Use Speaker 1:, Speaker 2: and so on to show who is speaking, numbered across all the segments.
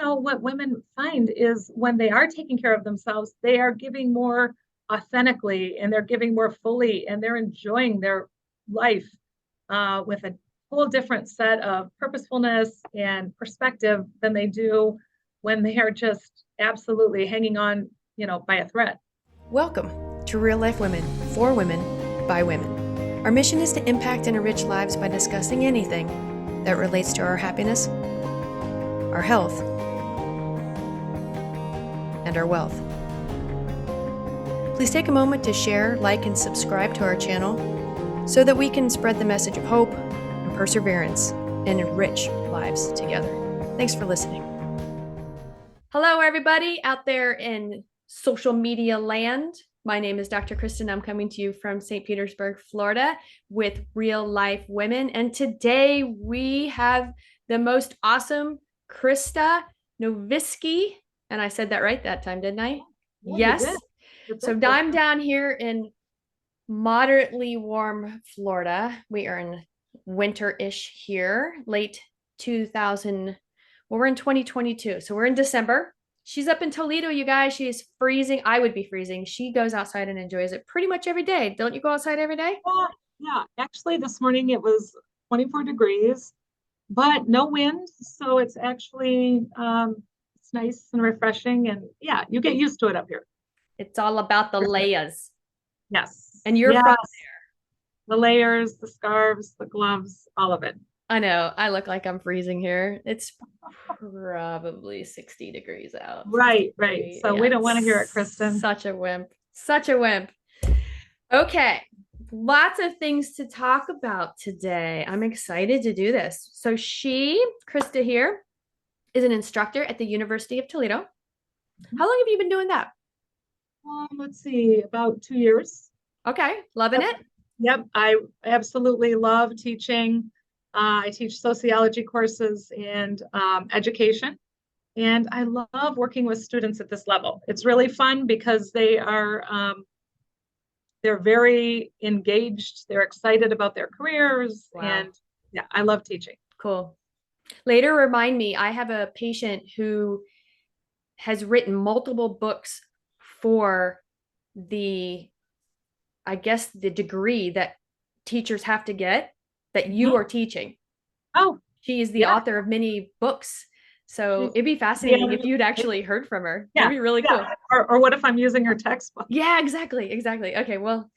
Speaker 1: what women find is when they are taking care of themselves, they are giving more authentically and they're giving more fully and they're enjoying their life with a whole different set of purposefulness and perspective than they do when they are just absolutely hanging on, by a thread.
Speaker 2: Welcome to Real Life Women, for women, by women. Our mission is to impact and enrich lives by discussing anything that relates to our happiness, our health, and our wealth. Please take a moment to share, like, and subscribe to our channel so that we can spread the message of hope and perseverance and enrich lives together. Thanks for listening. Hello, everybody out there in social media land. My name is Dr. Kristin. I'm coming to you from St. Petersburg, Florida with Real Life Women. And today we have the most awesome Krista Noviski. And I said that right that time, didn't I?
Speaker 1: Yeah,
Speaker 2: yes. So I'm down here in moderately warm Florida. We are in winter-ish here, late 2000. Well, we're in 2022. So we're in December. She's up in Toledo, you guys. She is freezing. I would be freezing. She goes outside and enjoys it pretty much every day. Don't you go outside every day?
Speaker 1: Yeah. Actually, this morning it was 24 degrees, but no wind. So it's actually, it's nice and refreshing. And yeah, you get used to it up here.
Speaker 2: It's all about the layers.
Speaker 1: Yes.
Speaker 2: And you're from there.
Speaker 1: The layers, the scarves, the gloves, all of it.
Speaker 2: I know. I look like I'm freezing here. It's probably 60 degrees out.
Speaker 1: Right. So we don't want to hear it, Kristin.
Speaker 2: Such a wimp. Okay. Lots of things to talk about today. I'm excited to do this. So Krista here, is an instructor at the University of Toledo. How long have you been doing that?
Speaker 1: Let's see, about 2 years.
Speaker 2: Okay. Loving it?
Speaker 1: Yep. I absolutely love teaching. I teach sociology courses and education. And I love working with students at this level. It's really fun because they're very engaged. They're excited about their careers. Wow. And yeah, I love teaching.
Speaker 2: Cool. Later, remind me, I have a patient who has written multiple books for the degree that teachers have to get that you are teaching.
Speaker 1: Oh,
Speaker 2: she is the author of many books. So it'd be fascinating if you'd actually heard from her. That'd be really cool.
Speaker 1: Or what if I'm using her textbook?
Speaker 2: Yeah, exactly. Okay, well,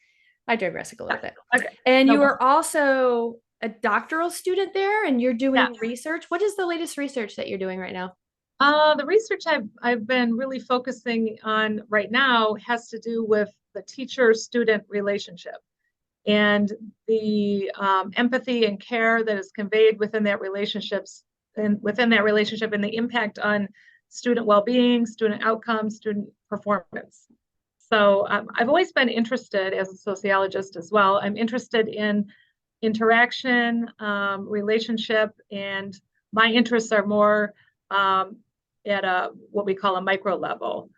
Speaker 2: I digress a little bit.
Speaker 1: Okay.
Speaker 2: And you are also a doctoral student there and you're doing research. What is the latest research that you're doing right now?
Speaker 1: The research I've been really focusing on right now has to do with the teacher-student relationship and the empathy and care that is conveyed within that relationship and the impact on student well-being, student outcomes, student performance. So I've always been interested, as a sociologist as well, I'm interested in interaction, relationship, and my interests are more at what we call a micro level.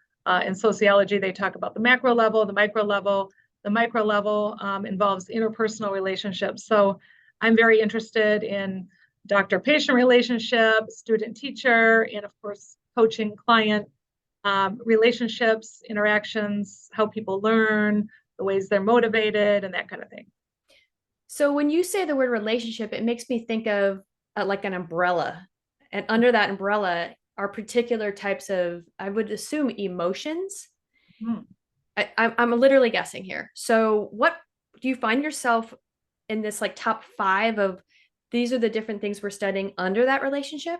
Speaker 1: In sociology, they talk about the macro level, the micro level. The micro level involves interpersonal relationships. So I'm very interested in doctor-patient relationship, student-teacher, and of course, coaching-client relationships, interactions, how people learn, the ways they're motivated, and that kind of thing.
Speaker 2: So when you say the word relationship, it makes me think of like an umbrella. And under that umbrella are particular types of, I would assume, emotions. Mm-hmm. I'm literally guessing here. So what do you find yourself in this like top 5 of these are the different things we're studying under that relationship?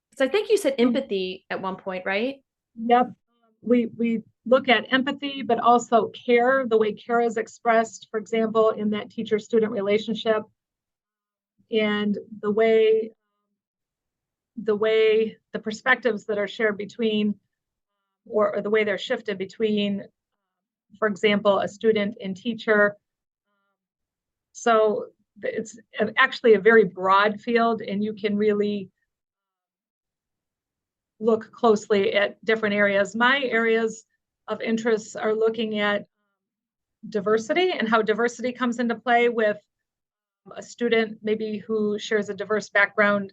Speaker 2: Because I think you said empathy at one point, right?
Speaker 1: Yep. We look at empathy, but also care, the way care is expressed, for example, in that teacher-student relationship, and the way the perspectives that are shared between, or the way they're shifted between, for example, a student and teacher. So it's actually a very broad field, and you can really look closely at different areas. My areas of interest are looking at diversity and how diversity comes into play with a student maybe who shares a diverse background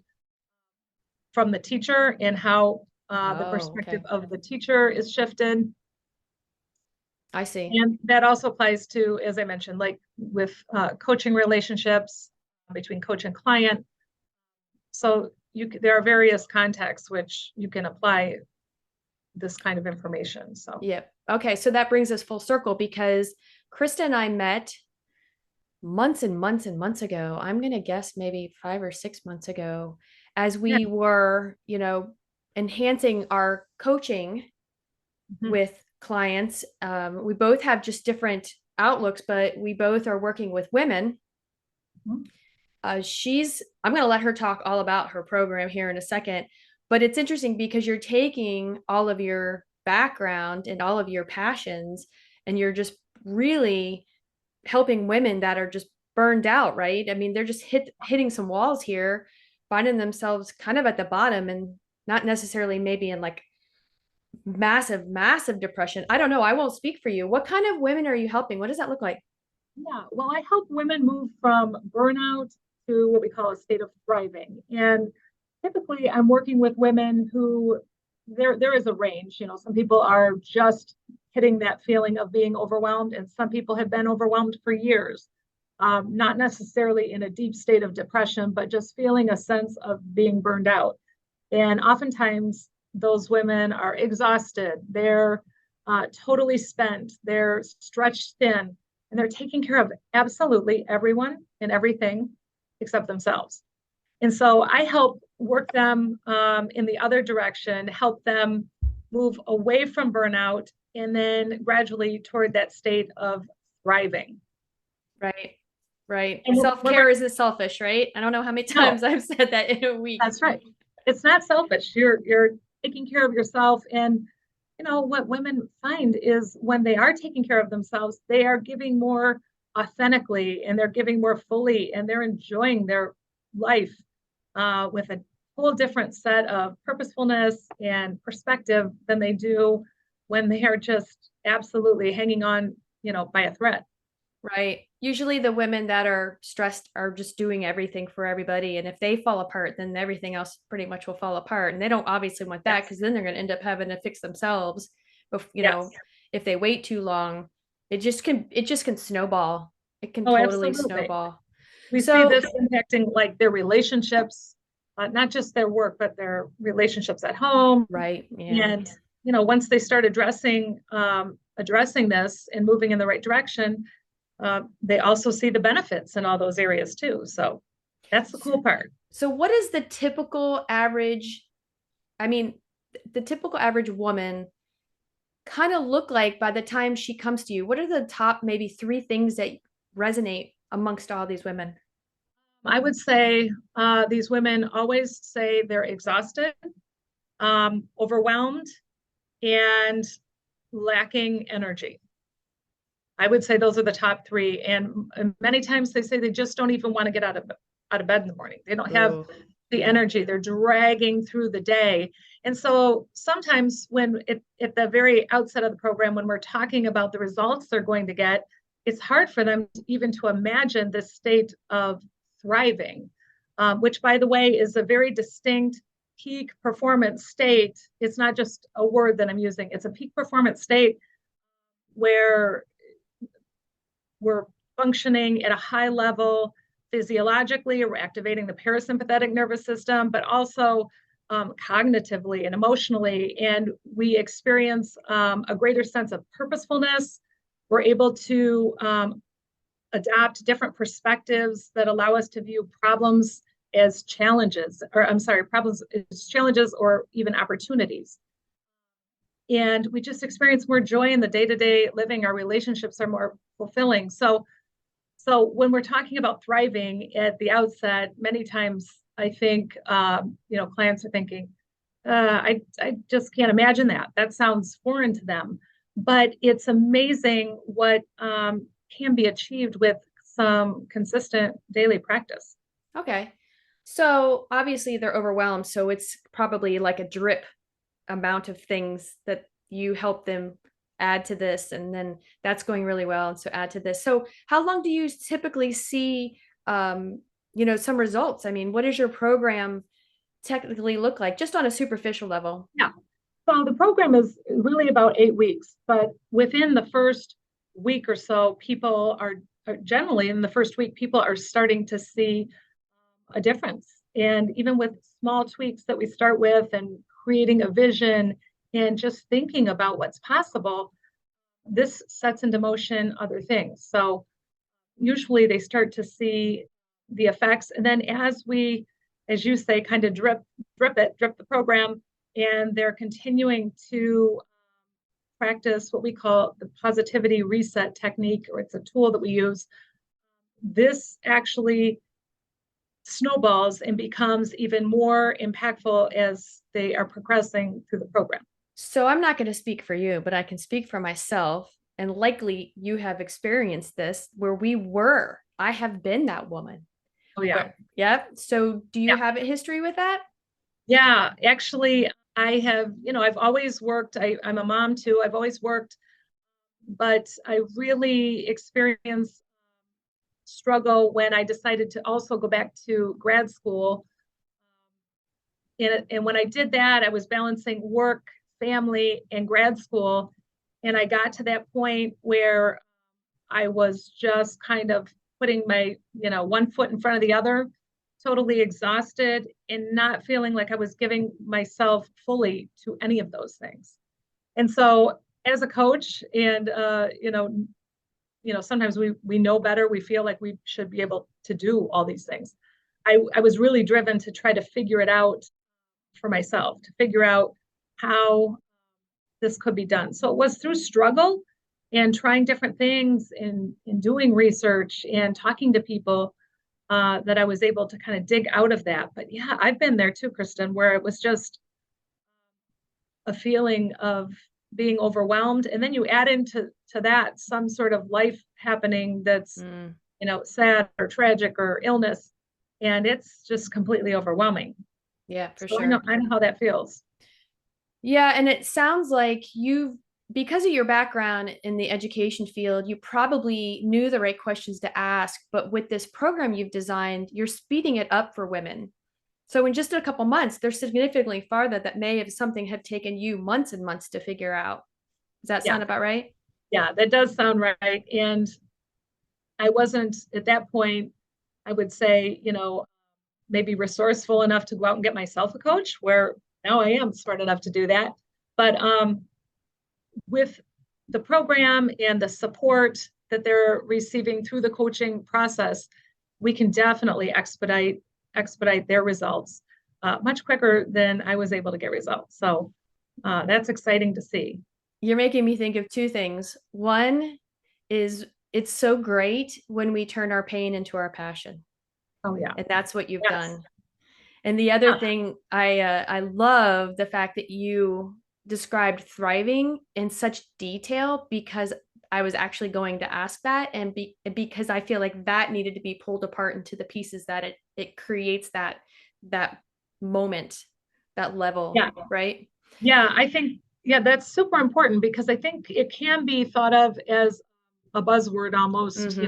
Speaker 1: from the teacher and how the perspective
Speaker 2: Okay.
Speaker 1: of the teacher is shifted.
Speaker 2: I see.
Speaker 1: And that also applies to, as I mentioned, like with coaching relationships between coach and client. So there are various contexts which you can apply this kind of information. So
Speaker 2: Yep. Okay. So that brings us full circle because Krista and I met months and months and months ago. I'm going to guess maybe 5 or 6 months ago, as
Speaker 1: yeah.
Speaker 2: we were, enhancing our coaching
Speaker 1: Mhm.
Speaker 2: with clients. We both have just different outlooks, but we both are working with women.
Speaker 1: Mhm.
Speaker 2: I'm going to let her talk all about her program here in a second, but it's interesting because you're taking all of your background and all of your passions, and you're just really helping women that are just burned out, right? I mean, they're just hitting some walls here, finding themselves kind of at the bottom and not necessarily maybe in like massive depression. I don't know. I won't speak for you. What kind of women are you helping? What does that look like?
Speaker 1: Yeah, well, I help women move from burnout to what we call a state of thriving. And typically I'm working with women who there is a range. Some people are just hitting that feeling of being overwhelmed, and some people have been overwhelmed for years. Not necessarily in a deep state of depression, but just feeling a sense of being burned out. And oftentimes those women are exhausted, they're totally spent, they're stretched thin, and they're taking care of absolutely everyone and everything except themselves. And so I help work them in the other direction, help them move away from burnout and then gradually toward that state of thriving.
Speaker 2: Right. Right.
Speaker 1: And
Speaker 2: Self-care isn't selfish, right? I don't know how many
Speaker 1: no,
Speaker 2: times I've said that in a week.
Speaker 1: that's right. It's not selfish. You're taking care of yourself. And what women find is when they are taking care of themselves, they are giving more authentically and they're giving more fully and they're enjoying their life with a whole different set of purposefulness and perspective than they do when they are just absolutely hanging on, by a thread.
Speaker 2: Right. Usually the women that are stressed are just doing everything for everybody. And if they fall apart, then everything else pretty much will fall apart. And they don't obviously want that
Speaker 1: Yes.
Speaker 2: because then they're going to end up having to fix themselves. But
Speaker 1: Yes.
Speaker 2: if they wait too long, it just can snowball. It can
Speaker 1: Oh,
Speaker 2: totally
Speaker 1: absolutely. We see
Speaker 2: So,
Speaker 1: this impacting like their relationships, not just their work, but their relationships at home.
Speaker 2: right. Yeah.
Speaker 1: And once they start addressing this and moving in the right direction, they also see the benefits in all those areas too. So that's the cool part.
Speaker 2: So what is the typical average, I mean, the typical average woman kind of look like by the time she comes to you? What are the top maybe 3 things that resonate amongst all these women?
Speaker 1: I would say these women always say they're exhausted, overwhelmed, and lacking energy. I would say those are the top three. And many times they say they just don't even want to get out of bed in the morning. They don't have
Speaker 2: Ooh,
Speaker 1: the
Speaker 2: yeah.
Speaker 1: energy. They're dragging through the day. And so sometimes when at the very outset of the program, when we're talking about the results they're going to get, it's hard for them even to imagine this state of thriving, which, by the way, is a very distinct peak performance state. It's not just a word that I'm using. It's a peak performance state where we're functioning at a high level physiologically, we're activating the parasympathetic nervous system, but also cognitively and emotionally. And we experience a greater sense of purposefulness. We're able to adopt different perspectives that allow us to view problems as challenges, or I'm sorry, problems as challenges or even opportunities. And we just experience more joy in the day-to-day living. Our relationships are more fulfilling. So when we're talking about thriving at the outset, many times I think clients are thinking, I just can't imagine that. That sounds foreign to them. But it's amazing what can be achieved with some consistent daily practice.
Speaker 2: Okay. So obviously they're overwhelmed. So it's probably like a drip amount of things that you help them add to this, and then that's going really well, and so add to this. So how long do you typically see some results? I mean, what does your program technically look like, just on a superficial level?
Speaker 1: Yeah. So the program is really about 8 weeks, but within the first week or so, people are generally in the first week, people are starting to see a difference. And even with small tweaks that we start with and creating a vision and just thinking about what's possible, this sets into motion other things. So usually they start to see the effects. And then as we, as you say, kind of drip the program, and they're continuing to practice what we call the positivity reset technique, or it's a tool that we use. This actually snowballs and becomes even more impactful as they are progressing through the program.
Speaker 2: So I'm not going to speak for you, but I can speak for myself. And likely you have experienced this where I have been that woman.
Speaker 1: Oh, yeah.
Speaker 2: Yep. So do you
Speaker 1: Yeah.
Speaker 2: have a history with that?
Speaker 1: Yeah, actually, I have, I've always worked. I'm a mom too. I've always worked, but I really experienced struggle when I decided to also go back to grad school. And when I did that, I was balancing work, family, and grad school. And I got to that point where I was just kind of putting my, one foot in front of the other, totally exhausted and not feeling like I was giving myself fully to any of those things. And so as a coach and, sometimes we know better, we feel like we should be able to do all these things. I was really driven to try to figure it out for myself, to figure out how this could be done. So it was through struggle and trying different things and doing research and talking to people that I was able to kind of dig out of that. But yeah, I've been there too, Kristin, where it was just a feeling of being overwhelmed. And then you add into that some sort of life happening that's, sad or tragic or illness. And it's just completely overwhelming.
Speaker 2: Yeah, for
Speaker 1: So
Speaker 2: sure.
Speaker 1: I know how that feels.
Speaker 2: Yeah. And it sounds like because of your background in the education field, you probably knew the right questions to ask. But with this program you've designed, you're speeding it up for women. So in just a couple months, they're significantly farther that may have something have taken you months and months to figure out. Does that sound about right?
Speaker 1: Yeah, that does sound right. And I wasn't at that point, I would say, maybe resourceful enough to go out and get myself a coach, where now I am smart enough to do that. But with the program and the support that they're receiving through the coaching process, we can definitely expedite their results much quicker than I was able to get results. So that's exciting to see.
Speaker 2: You're making me think of two things. One is it's so great when we turn our pain into our passion.
Speaker 1: Oh, yeah.
Speaker 2: And that's what you've done. And the other thing, I love the fact that you described thriving in such detail, because I was actually going to ask that, and because I feel like that needed to be pulled apart into the pieces that it creates that moment, that level, right?
Speaker 1: Yeah, I think, that's super important, because I think it can be thought of as a buzzword almost,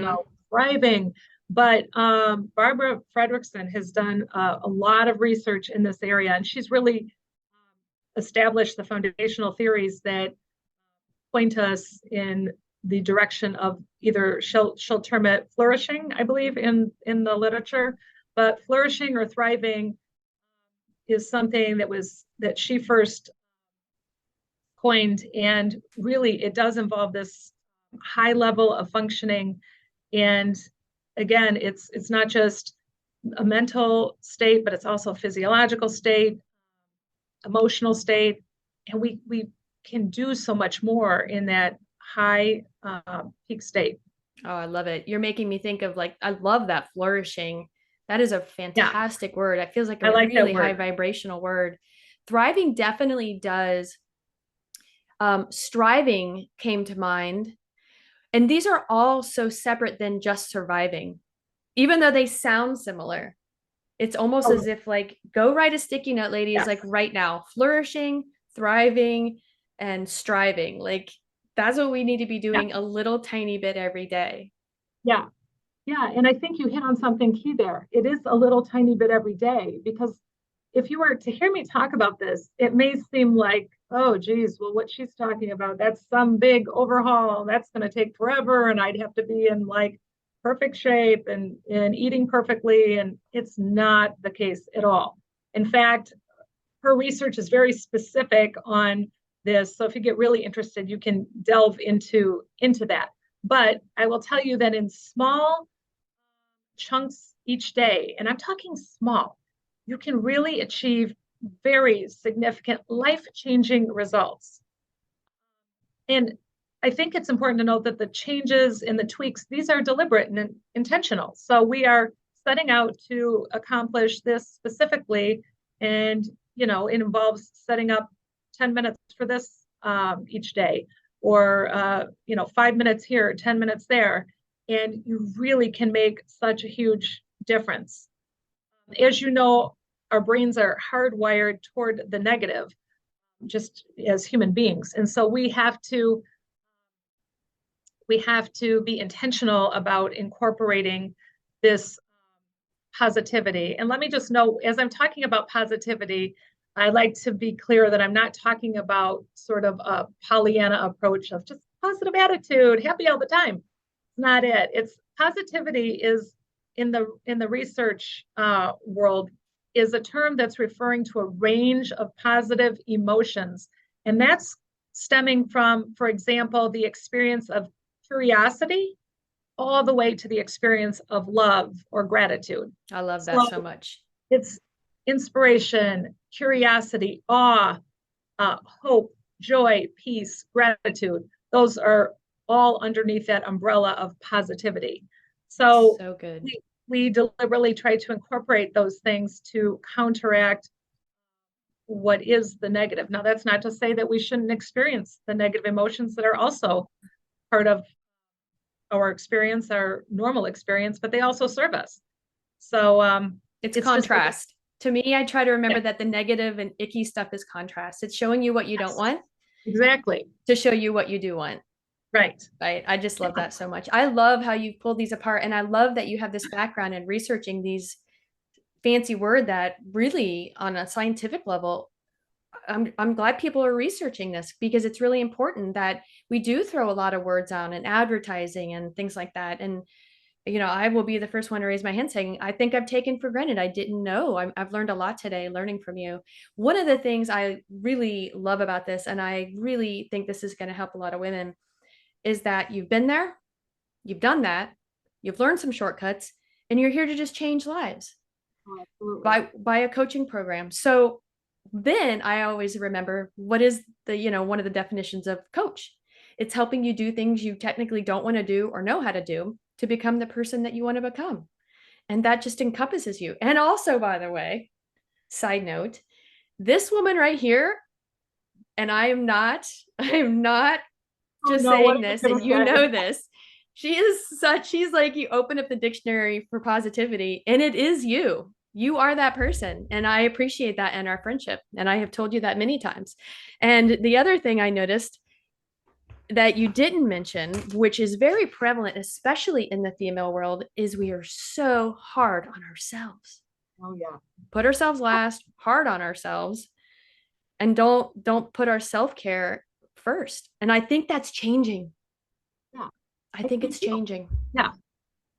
Speaker 1: thriving. But Barbara Fredrickson has done a lot of research in this area, and she's really established the foundational theories that point us in the direction of either she'll term it flourishing, I believe, in the literature, but flourishing or thriving is something that she first coined, and really it does involve this high level of functioning. And again, it's not just a mental state, but it's also a physiological state, emotional state, and we can do so much more in that high peak state.
Speaker 2: Oh, I love it. You're making me think of, I love that flourishing. That is a fantastic word. It feels like a really high vibrational word. Thriving definitely does. Striving came to mind. And these are all so separate than just surviving, even though they sound similar. It's almost as if go write a sticky note, ladies, right now, flourishing, thriving, and striving. That's what we need to be doing a little tiny bit every day.
Speaker 1: Yeah. Yeah. And I think you hit on something key there. It is a little tiny bit every day, because if you were to hear me talk about this, it may seem like, oh, geez, well, what she's talking about, that's some big overhaul. That's going to take forever. And I'd have to be in like perfect shape and eating perfectly. And it's not the case at all. In fact, her research is very specific on this. So if you get really interested, you can delve into that. But I will tell you that in small chunks each day, and I'm talking small, you can really achieve very significant life-changing results. And I think it's important to note that the changes and the tweaks, these are deliberate and intentional. So we are setting out to accomplish this specifically. And, it involves setting up 10 minutes for this each day, or, 5 minutes here, 10 minutes there. And you really can make such a huge difference. As you know, our brains are hardwired toward the negative, just as human beings. And so we have to be intentional about incorporating this positivity. And let me just know, as I'm talking about positivity, I like to be clear that I'm not talking about sort of a Pollyanna approach of just positive attitude, happy all the time. It's not it. It's positivity is in the research world is a term that's referring to a range of positive emotions. And that's stemming from, for example, the experience of curiosity all the way to the experience of love or gratitude.
Speaker 2: I love that so much.
Speaker 1: It's inspiration, curiosity, awe, hope, joy, peace, gratitude. Those are all underneath that umbrella of positivity. So
Speaker 2: good.
Speaker 1: We deliberately try to incorporate those things to counteract what is the negative. Now, that's not to say that we shouldn't experience the negative emotions that are also part of our experience, our normal experience, but they also serve us. So
Speaker 2: it's contrast. To me, I try to remember that the negative and icky stuff is contrast. It's showing you what you don't want.
Speaker 1: Exactly.
Speaker 2: To show you what you do want.
Speaker 1: Right.
Speaker 2: I just love that so much. I love how you pulled these apart. And I love that you have this background in researching these fancy word that really on a scientific level, I'm glad people are researching this, because it's really important that we do throw a lot of words out in advertising and things like that. And, I will be the first one to raise my hand saying, I think I've taken for granted. I didn't know. I've learned a lot today learning from you. One of the things I really love about this, and I really think this is going to help a lot of women, is that you've been there, you've done that, you've learned some shortcuts, and you're here to just change lives by a coaching program. So then I always remember, what is one of the definitions of coach? It's helping you do things you technically don't want to do or know how to do to become the person that you want to become. And that just encompasses you. And also, by the way, side note, this woman right here, and I am not just saying this, and you know this, she's like, you open up the dictionary for positivity and it is you. You are that person. And I appreciate that in our friendship. And I have told you that many times. And the other thing I noticed that you didn't mention, which is very prevalent, especially in the female world, is we are so hard on ourselves.
Speaker 1: Oh yeah.
Speaker 2: Put ourselves last, hard on ourselves, and don't put our self-care first. And I think that's changing.
Speaker 1: Yeah.
Speaker 2: I think it's changing.
Speaker 1: Yeah.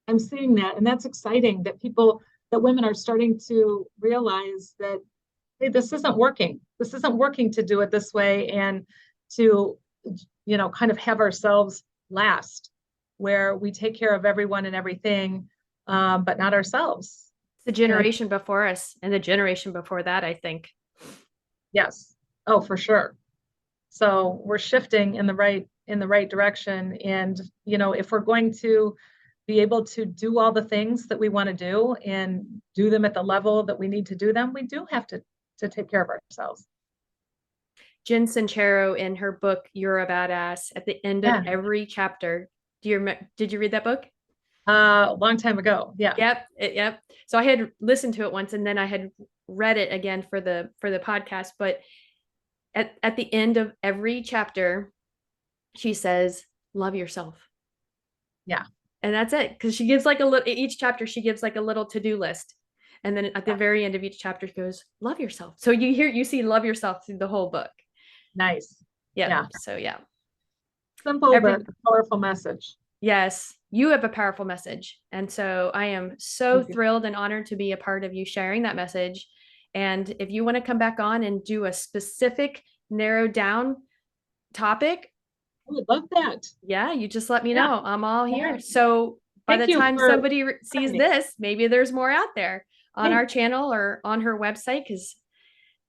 Speaker 1: I'm seeing that. And that's exciting that women are starting to realize that, hey, this isn't working. This isn't working to do it this way, and to, kind of have ourselves last, where we take care of everyone and everything, but not ourselves.
Speaker 2: The generation before us and the generation before that, I think.
Speaker 1: Yes. Oh, for sure. So we're shifting in the right direction. And, if we're going to be able to do all the things that we want to do and do them at the level that we need to do them, we do have to take care of ourselves.
Speaker 2: Jen Sincero, in her book, You're a Badass, at the end of every chapter, did you read that book?
Speaker 1: A long time ago. Yeah.
Speaker 2: Yep. So I had listened to it once, and then I had read it again for the podcast. But at the end of every chapter, she says, love yourself.
Speaker 1: Yeah.
Speaker 2: And that's it. Because she gives like each chapter, she gives like a little to-do list. And then at the very end of each chapter goes, love yourself. So you see love yourself through the whole book.
Speaker 1: Nice.
Speaker 2: Yeah. So yeah.
Speaker 1: Simple but powerful message.
Speaker 2: Yes, you have a powerful message. And so I am so thrilled and honored to be a part of you sharing that message. And if you want to come back on and do a specific narrowed down topic,
Speaker 1: I would love that.
Speaker 2: Yeah, you just let me know. I'm all here. So by the time somebody sees this, maybe there's more out there on our channel or on her website, because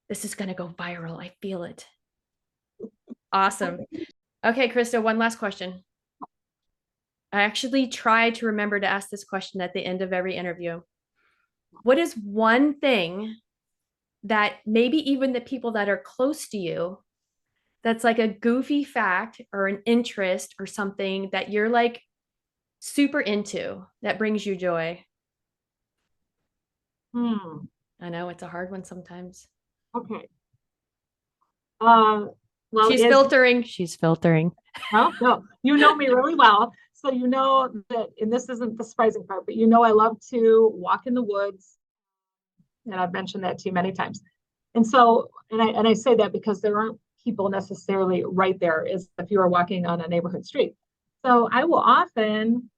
Speaker 2: this is going to go viral. I feel it. Awesome. Okay, Krista, one last question. I actually try to remember to ask this question at the end of every interview. What is one thing that maybe even the people that are close to you, that's like a goofy fact or an interest or something that you're like super into that brings you joy? I know it's a hard one sometimes.
Speaker 1: Okay. Well,
Speaker 2: she's filtering. She's filtering.
Speaker 1: No, you know me really well. So you know that, and this isn't the surprising part, but you know I love to walk in the woods. And I've mentioned that to you many times. And so, and I say that because there aren't people necessarily right there as if you are walking on a neighborhood street. So I will often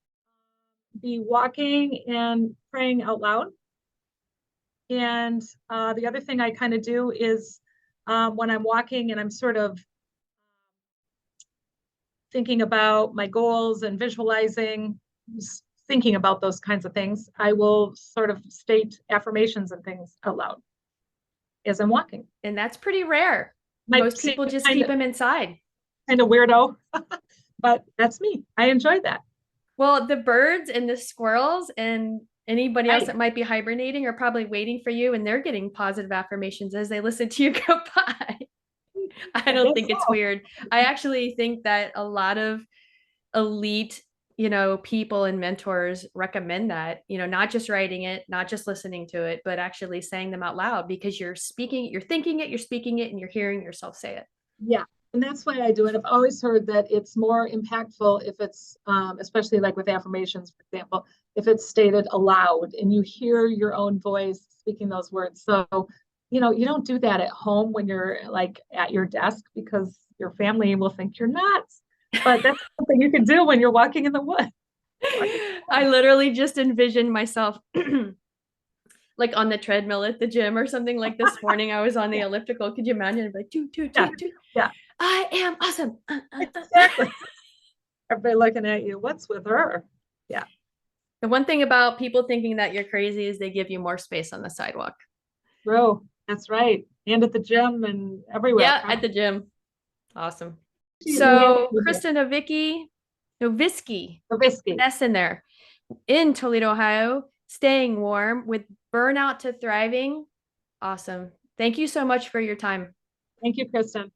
Speaker 1: be walking and praying out loud. And the other thing I kind of do is when I'm walking and I'm sort of thinking about my goals and visualizing, thinking about those kinds of things, I will sort of state affirmations and things out loud as I'm walking.
Speaker 2: And that's pretty rare. Most people just keep them inside.
Speaker 1: Kind of weirdo, but that's me. I enjoy that.
Speaker 2: Well, the birds and the squirrels and anybody else that might be hibernating are probably waiting for you, and they're getting positive affirmations as they listen to you go by. I don't think it's weird. I actually think that a lot of elite, people and mentors recommend that, not just writing it, not just listening to it, but actually saying them out loud, because you're speaking, you're thinking it, you're speaking it, and you're hearing yourself say it.
Speaker 1: Yeah. And that's why I do it. I've always heard that it's more impactful if it's, especially like with affirmations, for example, if it's stated aloud and you hear your own voice speaking those words. So, you don't do that at home when you're like at your desk, because your family will think you're nuts. But that's something you can do when you're walking in the woods.
Speaker 2: I literally just envisioned myself like on the treadmill at the gym or something. Like this morning, I was on the elliptical. Could you imagine? I'd be like, toot.
Speaker 1: Yeah.
Speaker 2: I am awesome.
Speaker 1: Exactly. Everybody looking at you. What's with her? Yeah.
Speaker 2: The one thing about people thinking that you're crazy is they give you more space on the sidewalk.
Speaker 1: Bro, that's right. And at the gym and everywhere.
Speaker 2: Yeah, at the gym. Awesome. So Krista Noviski. That's in there. In Toledo, Ohio, staying warm with burnout to thriving. Awesome. Thank you so much for your time.
Speaker 1: Thank you, Kristen.